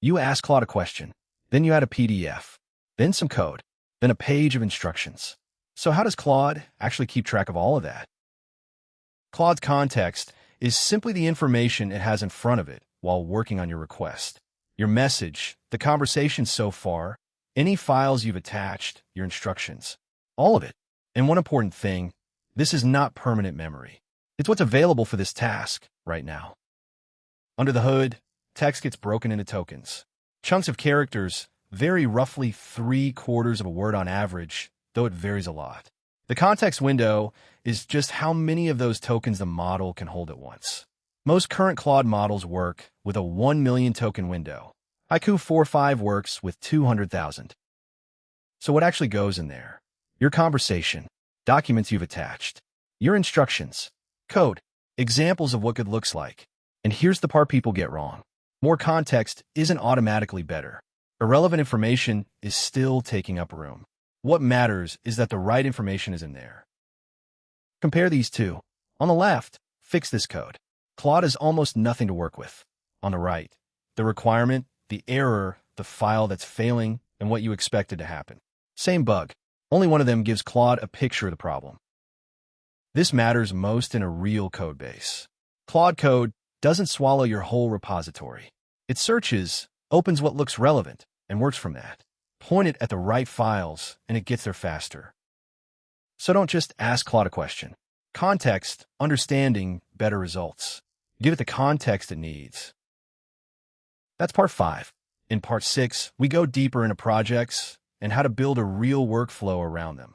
You ask Claude a question, then you add a PDF, then some code, then a page of instructions. So how does Claude actually keep track of all of that? Claude's context is simply the information it has in front of it while working on your request. Your message, the conversation so far, any files you've attached, your instructions, all of it. And one important thing, this is not permanent memory. It's what's available for this task right now. Under the hood, text gets broken into tokens. Chunks of characters vary roughly 3/4 of a word on average, though it varies a lot. The context window is just how many of those tokens the model can hold at once. Most current Claude models work with a 1 million token window. Haiku 4.5 works with 200,000. So what actually goes in there? Your conversation, documents you've attached, your instructions, code, examples of what good looks like. And here's the part people get wrong. More context isn't automatically better. Irrelevant information is still taking up room. What matters is that the right information is in there. Compare these two. On the left, fix this code. Claude has almost nothing to work with. On the right, the requirement, the error, the file that's failing, and what you expected to happen. Same bug. Only one of them gives Claude a picture of the problem. This matters most in a real code base. Claude Code doesn't swallow your whole repository. It searches, opens what looks relevant, and works from that. Point it at the right files, and it gets there faster. So don't just ask Claude a question. Context, understanding, better results. Give it the context it needs. That's part 5. In part 6, we go deeper into projects and how to build a real workflow around them.